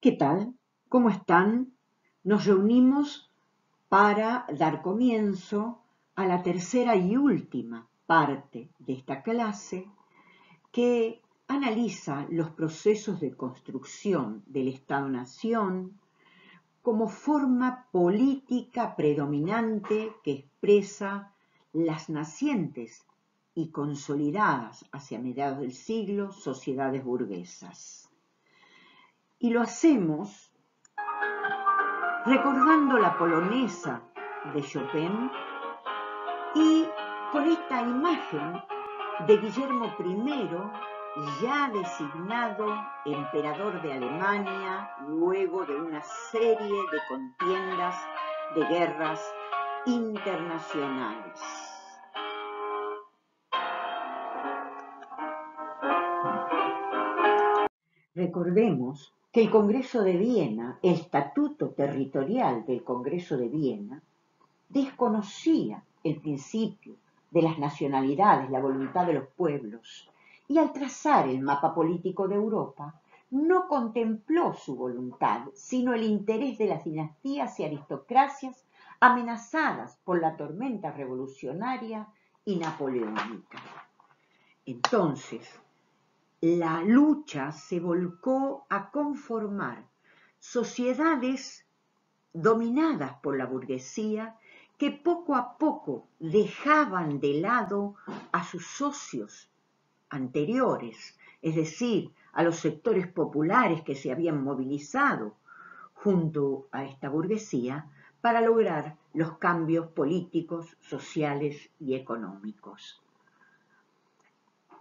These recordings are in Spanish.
¿Qué tal? ¿Cómo están? Nos reunimos para dar comienzo a la tercera y última parte de esta clase que analiza los procesos de construcción del Estado-Nación como forma política predominante que expresa las nacientes y consolidadas hacia mediados del siglo sociedades burguesas. Y lo hacemos recordando la polonesa de Chopin y con esta imagen de Guillermo I, ya designado emperador de Alemania luego de una serie de contiendas de guerras internacionales. Recordemos que el Congreso de Viena, el estatuto territorial del Congreso de Viena, desconocía el principio de las nacionalidades, la voluntad de los pueblos, y al trazar el mapa político de Europa, no contempló su voluntad, sino el interés de las dinastías y aristocracias amenazadas por la tormenta revolucionaria y napoleónica. Entonces, la lucha se volcó a conformar sociedades dominadas por la burguesía que poco a poco dejaban de lado a sus socios anteriores, es decir, a los sectores populares que se habían movilizado junto a esta burguesía para lograr los cambios políticos, sociales y económicos.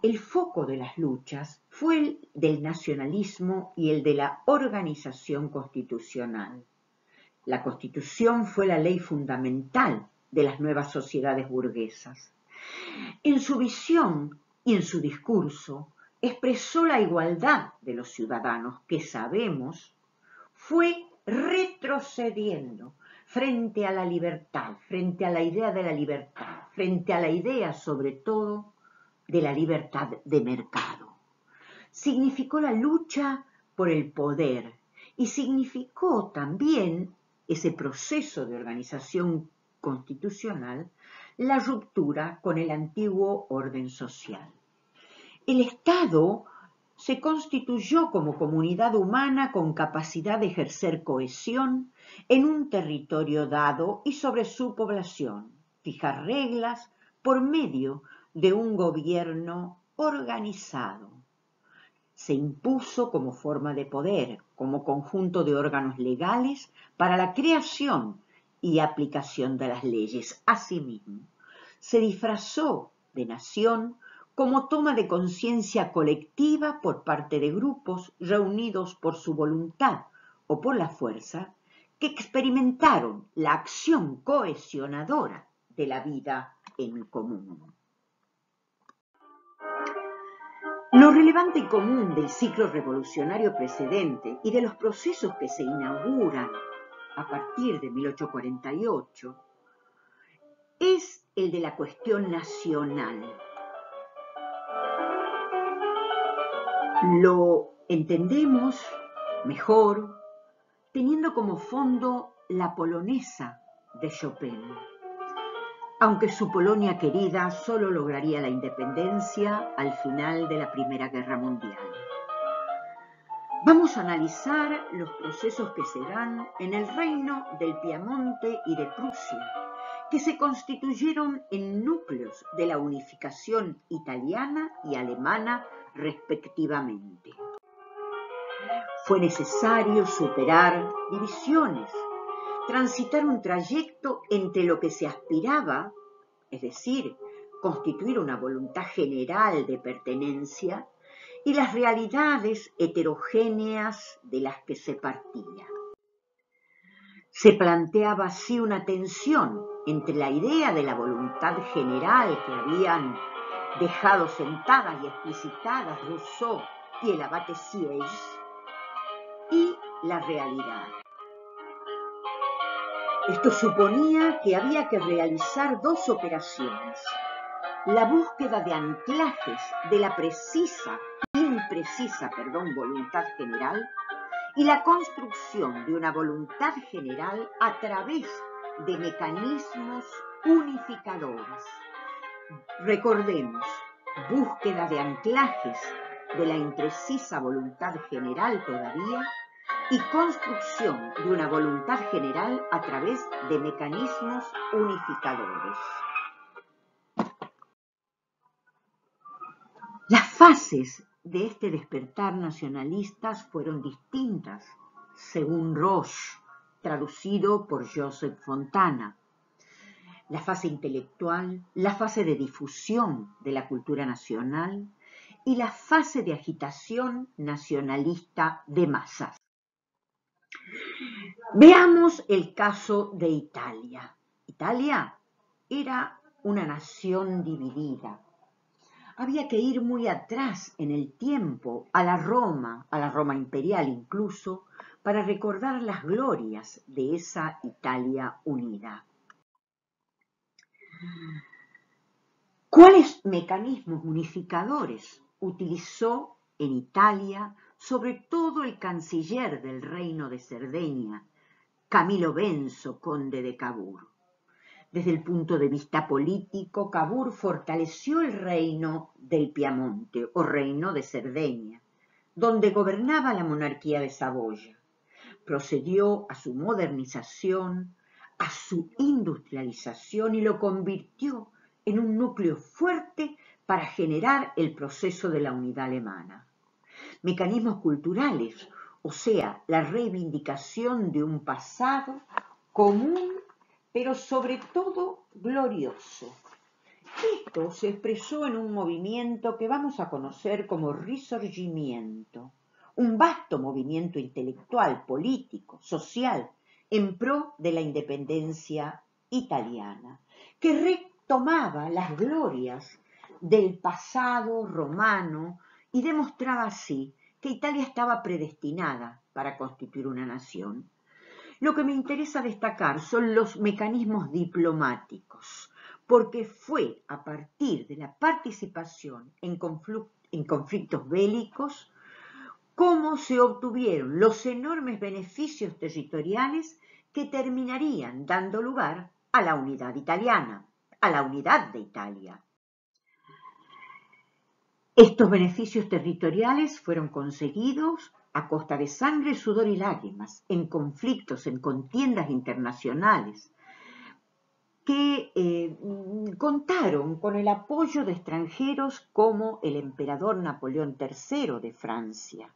El foco de las luchas fue el del nacionalismo y el de la organización constitucional. La Constitución fue la ley fundamental de las nuevas sociedades burguesas. En su visión y en su discurso expresó la igualdad de los ciudadanos que sabemos fue retrocediendo frente a la libertad, frente a la idea de la libertad, frente a la idea sobre todo de la libertad de mercado. Significó la lucha por el poder y significó también ese proceso de organización constitucional, la ruptura con el antiguo orden social. El Estado se constituyó como comunidad humana con capacidad de ejercer cohesión en un territorio dado y sobre su población, fijar reglas por medio de un gobierno organizado. Se impuso como forma de poder, como conjunto de órganos legales para la creación y aplicación de las leyes. Asimismo, se disfrazó de nación como toma de conciencia colectiva por parte de grupos reunidos por su voluntad o por la fuerza, que experimentaron la acción cohesionadora de la vida en común. Lo relevante y común del ciclo revolucionario precedente y de los procesos que se inauguran a partir de 1848 es el de la cuestión nacional. Lo entendemos mejor teniendo como fondo la polonesa de Chopin, aunque su Polonia querida solo lograría la independencia al final de la Primera Guerra Mundial. Vamos a analizar los procesos que se dan en el reino del Piamonte y de Prusia, que se constituyeron en núcleos de la unificación italiana y alemana respectivamente. Fue necesario superar divisiones, transitar un trayecto entre lo que se aspiraba, es decir, constituir una voluntad general de pertenencia, y las realidades heterogéneas de las que se partía. Se planteaba así una tensión entre la idea de la voluntad general que habían dejado sentadas y explicitadas Rousseau y el abate Sieyès y la realidad. Esto suponía que había que realizar dos operaciones: la búsqueda de anclajes de la imprecisa voluntad general y la construcción de una voluntad general a través de mecanismos unificadores. Recordemos, búsqueda de anclajes de la imprecisa voluntad general todavía y construcción de una voluntad general a través de mecanismos unificadores. Las fases de este despertar nacionalistas fueron distintas, según Roche, traducido por Joseph Fontana. La fase intelectual, la fase de difusión de la cultura nacional y la fase de agitación nacionalista de masas. Veamos el caso de Italia. Italia era una nación dividida. Había que ir muy atrás en el tiempo, a la Roma imperial incluso, para recordar las glorias de esa Italia unida. ¿Cuáles mecanismos unificadores utilizó en Italia, sobre todo el canciller del Reino de Cerdeña, Camilo Benso, conde de Cavour? Desde el punto de vista político, Cavour fortaleció el reino del Piamonte o reino de Cerdeña, donde gobernaba la monarquía de Saboya. Procedió a su modernización, a su industrialización y lo convirtió en un núcleo fuerte para generar el proceso de la unidad alemana. Mecanismos culturales, o sea, la reivindicación de un pasado común, pero sobre todo glorioso. Esto se expresó en un movimiento que vamos a conocer como Risorgimento, un vasto movimiento intelectual, político, social, en pro de la independencia italiana, que retomaba las glorias del pasado romano y demostraba así que Italia estaba predestinada para constituir una nación. Lo que me interesa destacar son los mecanismos diplomáticos, porque fue a partir de la participación en conflictos bélicos cómo se obtuvieron los enormes beneficios territoriales que terminarían dando lugar a la unidad italiana, a la unidad de Italia. Estos beneficios territoriales fueron conseguidos a costa de sangre, sudor y lágrimas, en conflictos, en contiendas internacionales, que contaron con el apoyo de extranjeros como el emperador Napoleón III de Francia.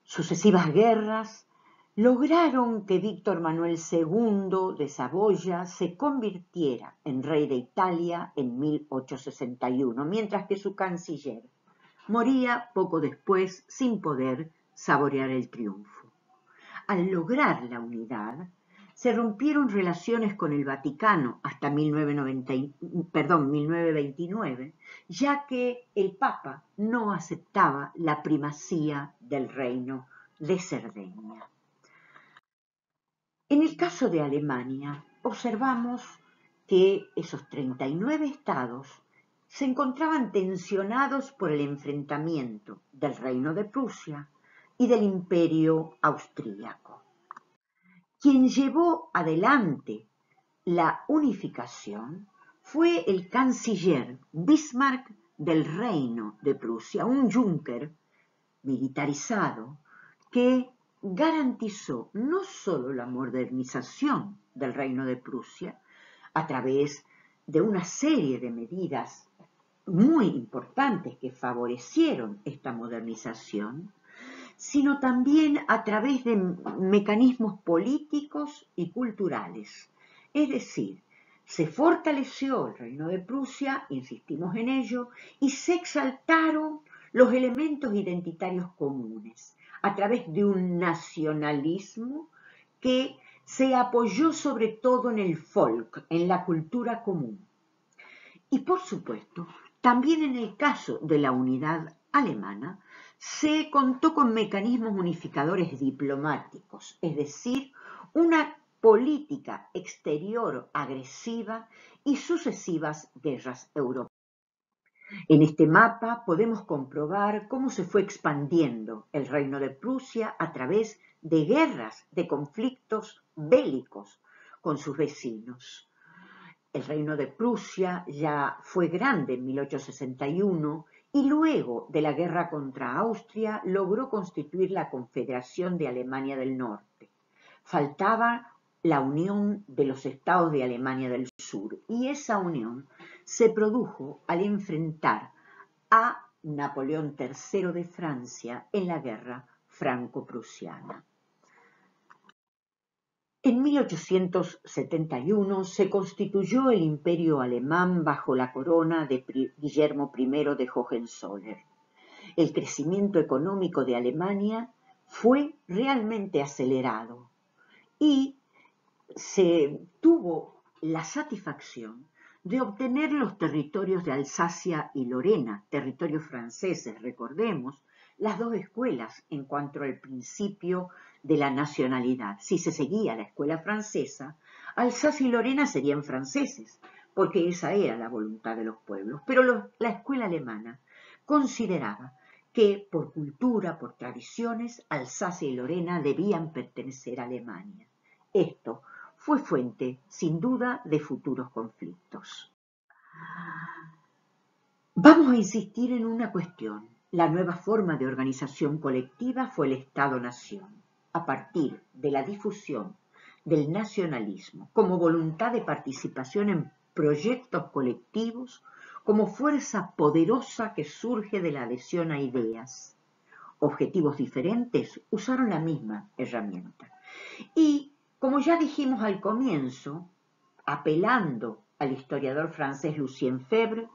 Sucesivas guerras lograron que Víctor Manuel II de Saboya se convirtiera en rey de Italia en 1861, mientras que su canciller moría poco después sin poder saborear el triunfo. Al lograr la unidad, se rompieron relaciones con el Vaticano hasta 1929, ya que el Papa no aceptaba la primacía del reino de Cerdeña. En el caso de Alemania, observamos que esos 39 estados se encontraban tensionados por el enfrentamiento del Reino de Prusia y del Imperio Austríaco. Quien llevó adelante la unificación fue el canciller Bismarck del Reino de Prusia, un Juncker militarizado que garantizó no solo la modernización del Reino de Prusia a través de una serie de medidas muy importantes que favorecieron esta modernización, sino también a través de mecanismos políticos y culturales. Es decir, se fortaleció el Reino de Prusia, insistimos en ello, y se exaltaron los elementos identitarios comunes a través de un nacionalismo que se apoyó sobre todo en el folk, en la cultura común. Y por supuesto, también en el caso de la unidad alemana, se contó con mecanismos unificadores diplomáticos, es decir, una política exterior agresiva y sucesivas guerras europeas. En este mapa podemos comprobar cómo se fue expandiendo el reino de Prusia a través de guerras, de conflictos bélicos con sus vecinos. El reino de Prusia ya fue grande en 1861 y luego de la guerra contra Austria logró constituir la Confederación de Alemania del Norte. Faltaba la unión de los estados de Alemania del Sur y esa unión se produjo al enfrentar a Napoleón III de Francia en la guerra franco-prusiana. En 1871 se constituyó el Imperio alemán bajo la corona de Guillermo I de Hohenzollern. El crecimiento económico de Alemania fue realmente acelerado y se tuvo la satisfacción de obtener los territorios de Alsacia y Lorena, territorios franceses, recordemos, las dos escuelas en cuanto al principio de la nacionalidad. Si se seguía la escuela francesa, Alsacia y Lorena serían franceses, porque esa era la voluntad de los pueblos. Pero la escuela alemana consideraba que por cultura, por tradiciones, Alsacia y Lorena debían pertenecer a Alemania. Esto fue fuente, sin duda, de futuros conflictos. Vamos a insistir en una cuestión. La nueva forma de organización colectiva fue el Estado-Nación, a partir de la difusión del nacionalismo como voluntad de participación en proyectos colectivos, como fuerza poderosa que surge de la adhesión a ideas. Objetivos diferentes usaron la misma herramienta. Y, como ya dijimos al comienzo, apelando al historiador francés Lucien Febvre,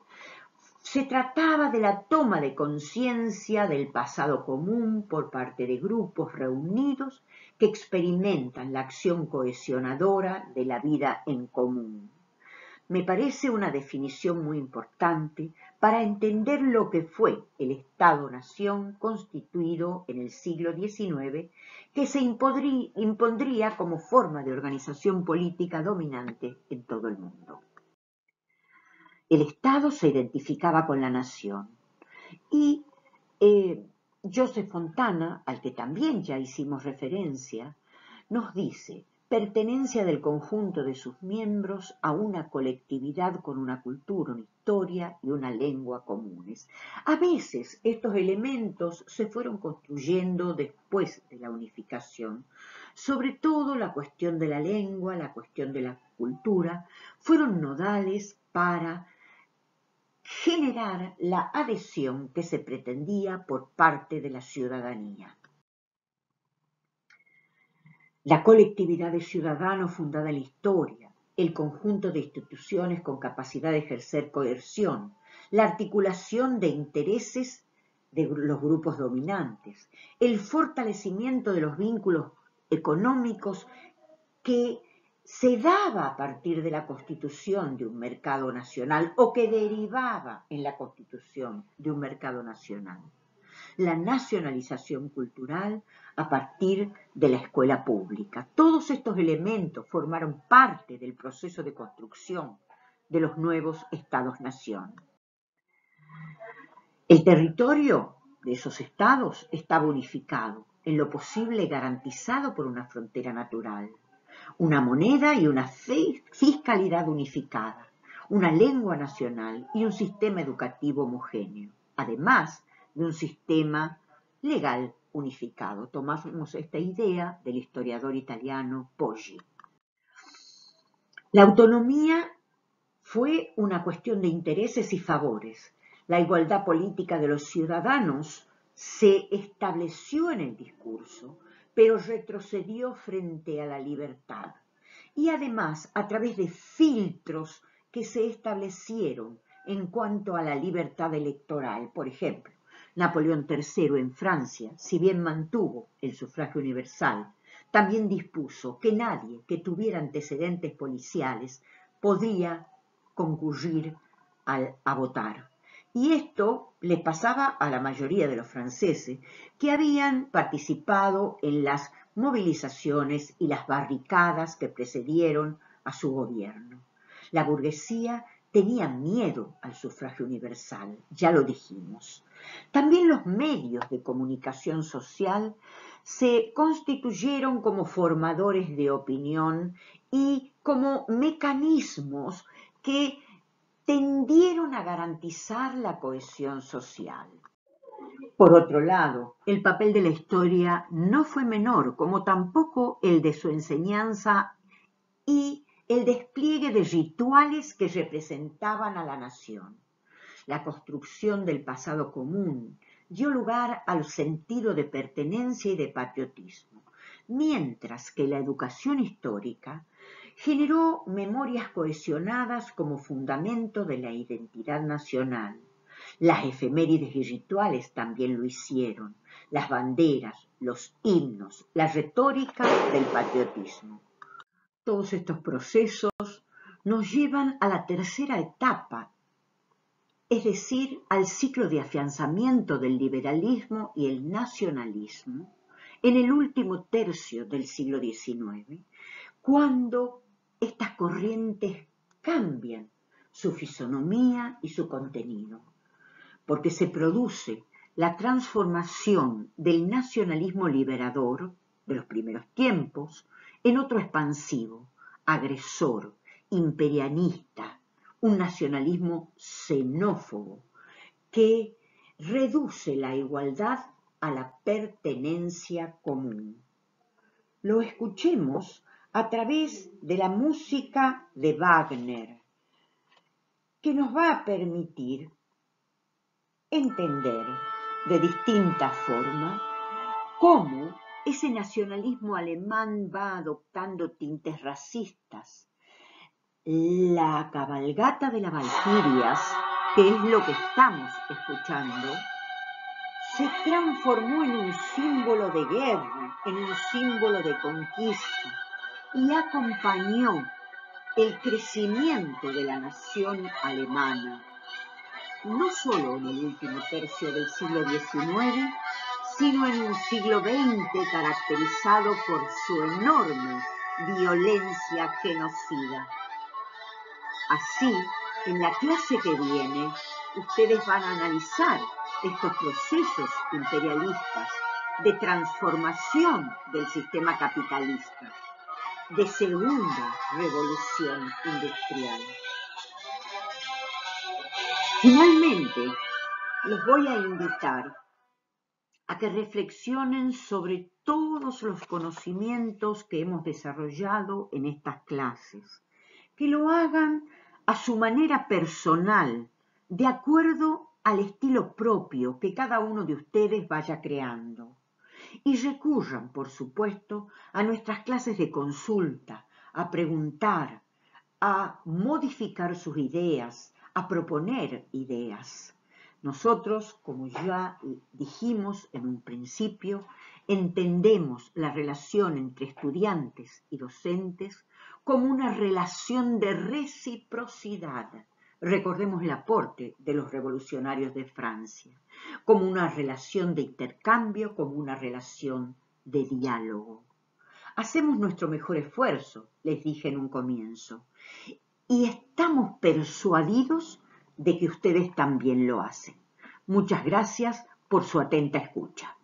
se trataba de la toma de conciencia del pasado común por parte de grupos reunidos que experimentan la acción cohesionadora de la vida en común. Me parece una definición muy importante para entender lo que fue el Estado-Nación constituido en el siglo XIX, que se impondría como forma de organización política dominante en todo el mundo. El Estado se identificaba con la nación y Joseph Fontana, al que también ya hicimos referencia, nos dice: pertenencia del conjunto de sus miembros a una colectividad con una cultura, una historia y una lengua comunes. A veces estos elementos se fueron construyendo después de la unificación. Sobre todo la cuestión de la lengua, la cuestión de la cultura, fueron nodales para generar la adhesión que se pretendía por parte de la ciudadanía. La colectividad de ciudadanos fundada en la historia, el conjunto de instituciones con capacidad de ejercer coerción, la articulación de intereses de los grupos dominantes, el fortalecimiento de los vínculos económicos que se daba a partir de la constitución de un mercado nacional o que derivaba en la constitución de un mercado nacional. La nacionalización cultural a partir de la escuela pública. Todos estos elementos formaron parte del proceso de construcción de los nuevos estados-nación. El territorio de esos estados estaba unificado, en lo posible garantizado por una frontera natural, una moneda y una fiscalidad unificada, una lengua nacional y un sistema educativo homogéneo, además de un sistema legal unificado. Tomamos esta idea del historiador italiano Poggi. La autonomía fue una cuestión de intereses y favores. La igualdad política de los ciudadanos se estableció en el discurso, pero retrocedió frente a la libertad. Y además, a través de filtros que se establecieron en cuanto a la libertad electoral. Por ejemplo, Napoleón III en Francia, si bien mantuvo el sufragio universal, también dispuso que nadie que tuviera antecedentes policiales podía concurrir a votar. Y esto le pasaba a la mayoría de los franceses que habían participado en las movilizaciones y las barricadas que precedieron a su gobierno. La burguesía tenían miedo al sufragio universal, ya lo dijimos. También los medios de comunicación social se constituyeron como formadores de opinión y como mecanismos que tendieron a garantizar la cohesión social. Por otro lado, el papel de la historia no fue menor, como tampoco el de su enseñanza y el despliegue de rituales que representaban a la nación. La construcción del pasado común dio lugar al sentido de pertenencia y de patriotismo, mientras que la educación histórica generó memorias cohesionadas como fundamento de la identidad nacional. Las efemérides y rituales también lo hicieron, las banderas, los himnos, la retórica del patriotismo. Todos estos procesos nos llevan a la tercera etapa, es decir, al ciclo de afianzamiento del liberalismo y el nacionalismo en el último tercio del siglo XIX, cuando estas corrientes cambian su fisonomía y su contenido, porque se produce la transformación del nacionalismo liberador de los primeros tiempos en otro expansivo, agresor, imperialista, un nacionalismo xenófobo que reduce la igualdad a la pertenencia común. Lo escuchemos a través de la música de Wagner, que nos va a permitir entender de distinta forma cómo ese nacionalismo alemán va adoptando tintes racistas. La cabalgata de las Valquirias, que es lo que estamos escuchando, se transformó en un símbolo de guerra, en un símbolo de conquista, y acompañó el crecimiento de la nación alemana, no solo en el último tercio del siglo XIX, sino en un siglo XX caracterizado por su enorme violencia genocida. Así, en la clase que viene, ustedes van a analizar estos procesos imperialistas de transformación del sistema capitalista, de segunda revolución industrial. Finalmente, los voy a invitar a que reflexionen sobre todos los conocimientos que hemos desarrollado en estas clases, que lo hagan a su manera personal, de acuerdo al estilo propio que cada uno de ustedes vaya creando. Y recurran, por supuesto, a nuestras clases de consulta, a preguntar, a modificar sus ideas, a proponer ideas. Nosotros, como ya dijimos en un principio, entendemos la relación entre estudiantes y docentes como una relación de reciprocidad. Recordemos el aporte de los revolucionarios de Francia, como una relación de intercambio, como una relación de diálogo. Hacemos nuestro mejor esfuerzo, les dije en un comienzo, y estamos persuadidos de que ustedes también lo hacen. Muchas gracias por su atenta escucha.